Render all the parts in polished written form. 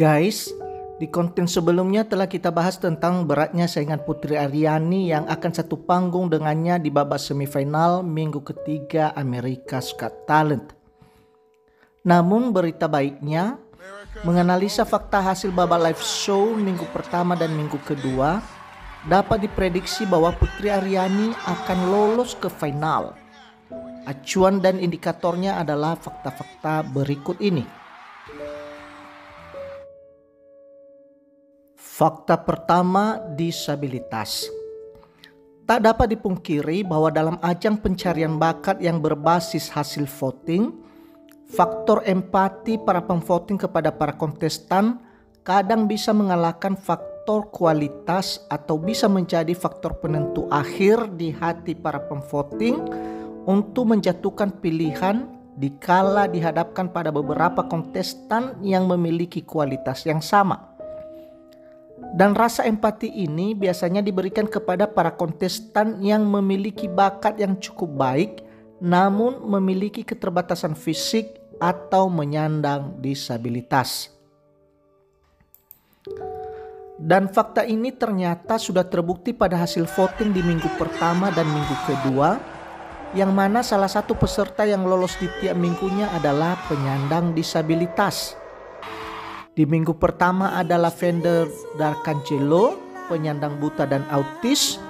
Guys, di konten sebelumnya telah kita bahas tentang beratnya saingan Putri Aryani yang akan satu panggung dengannya di babak semifinal minggu ketiga America's Got Talent. Namun berita baiknya, menganalisa fakta hasil babak live show minggu pertama dan minggu kedua, dapat diprediksi bahwa Putri Aryani akan lolos ke final. Acuan dan indikatornya adalah fakta-fakta berikut ini. Fakta pertama, disabilitas. Tak dapat dipungkiri bahwa dalam ajang pencarian bakat yang berbasis hasil voting, faktor empati para pemvoting kepada para kontestan kadang bisa mengalahkan faktor kualitas atau bisa menjadi faktor penentu akhir di hati para pemvoting untuk menjatuhkan pilihan dikala dihadapkan pada beberapa kontestan yang memiliki kualitas yang sama. Dan rasa empati ini biasanya diberikan kepada para kontestan yang memiliki bakat yang cukup baik namun memiliki keterbatasan fisik atau menyandang disabilitas. Dan fakta ini ternyata sudah terbukti pada hasil voting di minggu pertama dan minggu kedua, yang mana salah satu peserta yang lolos di tiap minggunya adalah penyandang disabilitas. Di minggu pertama ada Lavender Darkangelo, penyandang buta dan autis.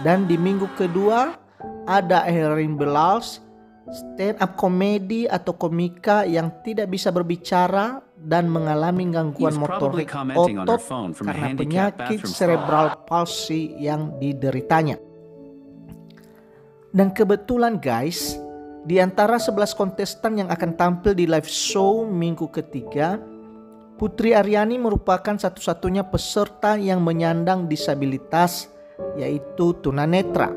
Dan di minggu kedua ada Erin Belals, stand up komedi atau komika yang tidak bisa berbicara dan mengalami gangguan motorik otot karena penyakit cerebral palsy yang dideritanya. Dan kebetulan guys, di antara 11 kontestan yang akan tampil di live show minggu ketiga, Putri Aryani merupakan satu-satunya peserta yang menyandang disabilitas, yaitu tunanetra.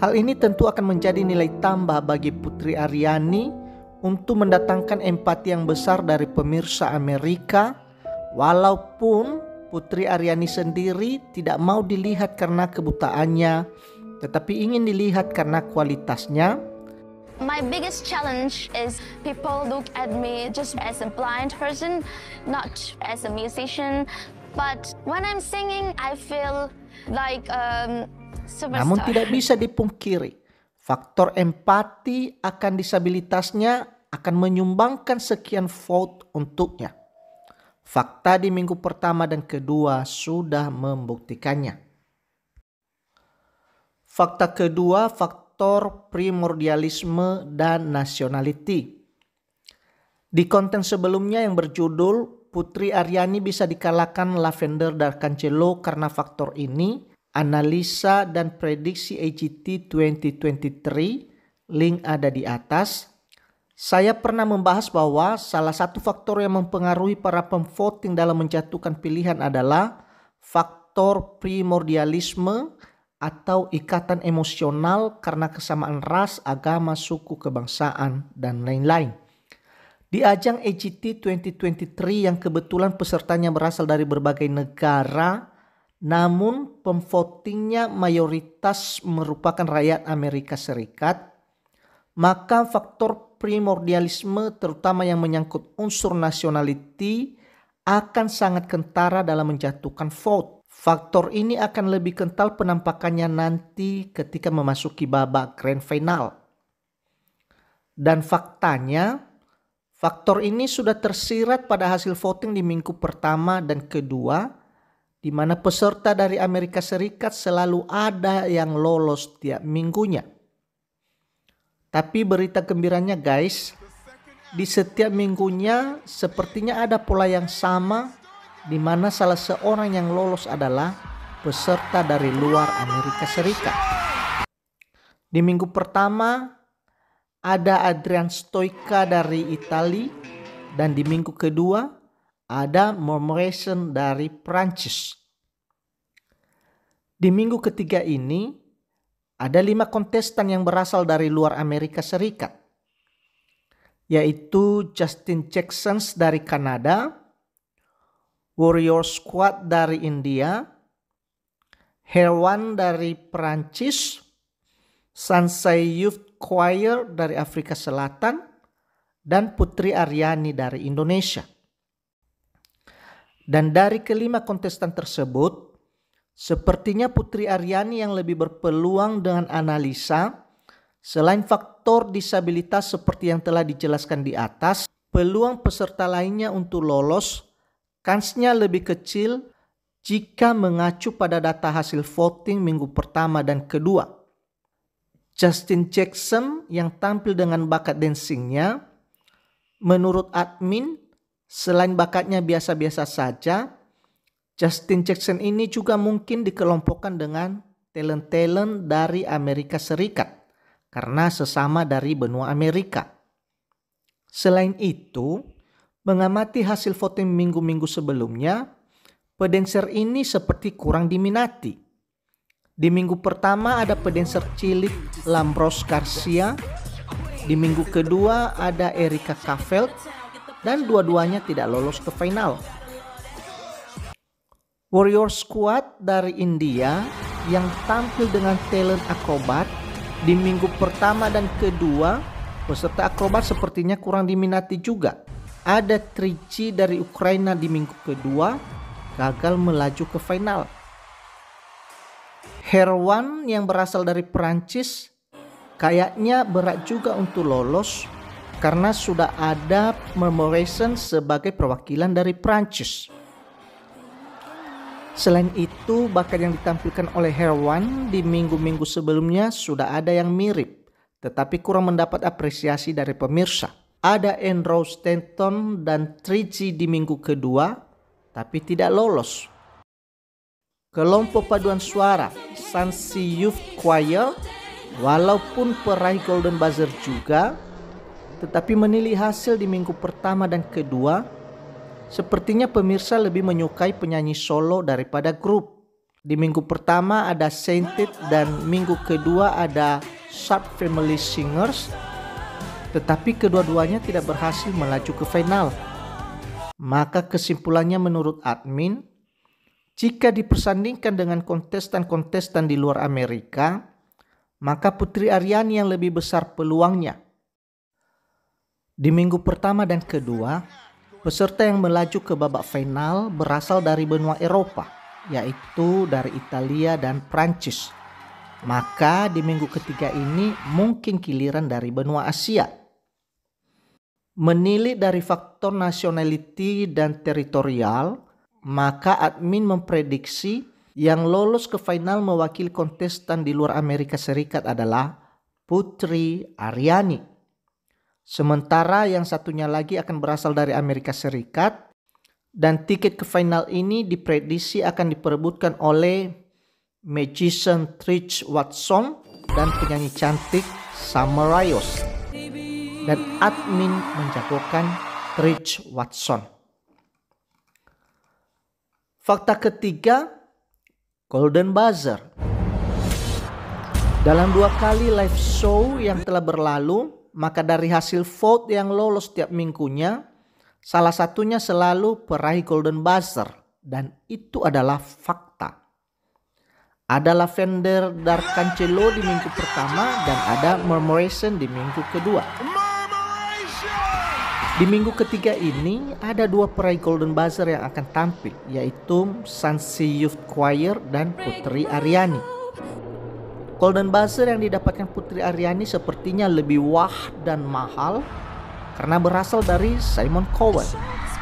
Hal ini tentu akan menjadi nilai tambah bagi Putri Aryani untuk mendatangkan empati yang besar dari pemirsa Amerika, walaupun Putri Aryani sendiri tidak mau dilihat karena kebutaannya, tetapi ingin dilihat karena kualitasnya. My biggest challenge is people look at me just as a blind person, not as a musician. But when I'm singing, I feel like superstar. Namun tidak bisa dipungkiri, faktor empati akan disabilitasnya akan menyumbangkan sekian vote untuknya. Fakta di minggu pertama dan kedua sudah membuktikannya. Fakta kedua, faktor primordialisme dan nationality. Di konten sebelumnya yang berjudul Putri Aryani bisa dikalahkan Lavender Darkangelo karena faktor ini, analisa dan prediksi AGT 2023, link ada di atas. Saya pernah membahas bahwa salah satu faktor yang mempengaruhi para pemvoting dalam menjatuhkan pilihan adalah faktor primordialisme atau ikatan emosional karena kesamaan ras, agama, suku, kebangsaan, dan lain-lain. Di ajang AGT 2023 yang kebetulan pesertanya berasal dari berbagai negara, namun pemvotingnya mayoritas merupakan rakyat Amerika Serikat, maka faktor primordialisme terutama yang menyangkut unsur nationality akan sangat kentara dalam menjatuhkan vote. Faktor ini akan lebih kental penampakannya nanti ketika memasuki babak grand final. Dan faktanya, faktor ini sudah tersirat pada hasil voting di minggu pertama dan kedua, di mana peserta dari Amerika Serikat selalu ada yang lolos tiap minggunya. Tapi berita gembiranya guys, di setiap minggunya sepertinya ada pola yang sama, di mana salah seorang yang lolos adalah peserta dari luar Amerika Serikat. Di minggu pertama ada Adrian Stoica dari Italia, dan di minggu kedua ada Morrison dari Prancis. Di minggu ketiga ini ada 5 kontestan yang berasal dari luar Amerika Serikat, yaitu Justin Jackson dari Kanada, Warrior Squad dari India, Herwan dari Perancis, Sansai Youth Choir dari Afrika Selatan, dan Putri Aryani dari Indonesia. Dan dari kelima kontestan tersebut, sepertinya Putri Aryani yang lebih berpeluang dengan analisa. Selain faktor disabilitas seperti yang telah dijelaskan di atas, peluang peserta lainnya untuk lolos kansnya lebih kecil jika mengacu pada data hasil voting minggu pertama dan kedua. Justin Jackson yang tampil dengan bakat dancingnya, menurut admin, selain bakatnya biasa-biasa saja, Justin Jackson ini juga mungkin dikelompokkan dengan talent-talent dari Amerika Serikat karena sesama dari benua Amerika. Selain itu, mengamati hasil voting minggu-minggu sebelumnya, pedancer ini seperti kurang diminati. Di minggu pertama ada pedancer cilik Lambros Garcia, di minggu kedua ada Erika Kaveld, dan dua-duanya tidak lolos ke final. Warrior Squad dari India yang tampil dengan talent akrobat, di minggu pertama dan kedua peserta akrobat sepertinya kurang diminati juga. Ada Trici dari Ukraina di minggu kedua gagal melaju ke final. Herwan yang berasal dari Perancis kayaknya berat juga untuk lolos karena sudah ada Murmuration sebagai perwakilan dari Perancis. Selain itu, bakat yang ditampilkan oleh Herwan di minggu-minggu sebelumnya sudah ada yang mirip, tetapi kurang mendapat apresiasi dari pemirsa. Ada Andrew Stanton dan Trici di minggu kedua, tapi tidak lolos. Kelompok paduan suara Sansi Youth Choir, walaupun peraih Golden Buzzer juga, tetapi menilai hasil di minggu pertama dan kedua, sepertinya pemirsa lebih menyukai penyanyi solo daripada grup. Di minggu pertama ada Sainted dan minggu kedua ada Sharp Family Singers, tetapi kedua-duanya tidak berhasil melaju ke final. Maka kesimpulannya menurut admin, jika dipersandingkan dengan kontestan-kontestan di luar Amerika, maka Putri Aryani yang lebih besar peluangnya. Di minggu pertama dan kedua, peserta yang melaju ke babak final berasal dari benua Eropa, yaitu dari Italia dan Prancis. Maka di minggu ketiga ini mungkin giliran dari benua Asia. Menilai dari faktor nationality dan teritorial, maka admin memprediksi yang lolos ke final mewakili kontestan di luar Amerika Serikat adalah Putri Aryani. Sementara yang satunya lagi akan berasal dari Amerika Serikat, dan tiket ke final ini diprediksi akan diperebutkan oleh magician Trish Watson dan penyanyi cantik Summer Rios. Dan admin menjagokan Trish Watson. Fakta ketiga, Golden Buzzer. Dalam 2 kali live show yang telah berlalu, maka dari hasil vote yang lolos tiap minggunya, salah satunya selalu peraih Golden Buzzer, dan itu adalah fakta. Ada Lavender Darkancelo di minggu pertama dan ada Murmuration di minggu kedua. Di minggu ketiga ini ada 2 peraih Golden Buzzer yang akan tampil, yaitu Sansi Youth Choir dan Putri Aryani. Golden Buzzer yang didapatkan Putri Aryani sepertinya lebih wah dan mahal karena berasal dari Simon Cowell,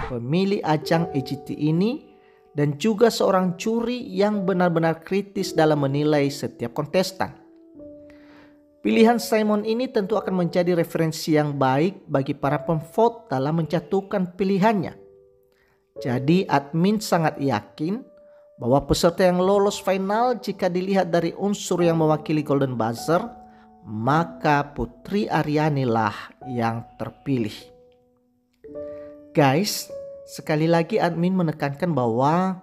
pemilik ajang AGT ini, dan juga seorang juri yang benar-benar kritis dalam menilai setiap kontestan. Pilihan Simon ini tentu akan menjadi referensi yang baik bagi para pemvote dalam menjatuhkan pilihannya. Jadi admin sangat yakin bahwa peserta yang lolos final jika dilihat dari unsur yang mewakili Golden Buzzer, maka Putri Aryani lah yang terpilih. Guys, sekali lagi admin menekankan bahwa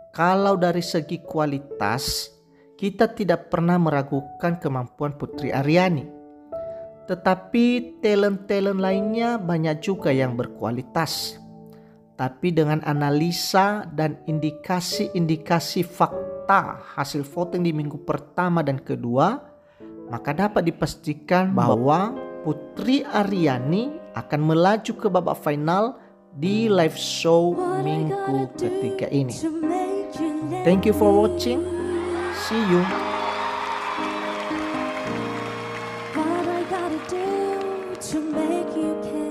kalau dari segi kualitas, kita tidak pernah meragukan kemampuan Putri Aryani. Tetapi talent-talent lainnya banyak juga yang berkualitas. Tapi dengan analisa dan indikasi-indikasi fakta hasil voting di minggu pertama dan kedua, maka dapat dipastikan bahwa Putri Aryani akan melaju ke babak final di live show minggu ketiga ini. Thank you for watching. See you. What I gotta do to make you care.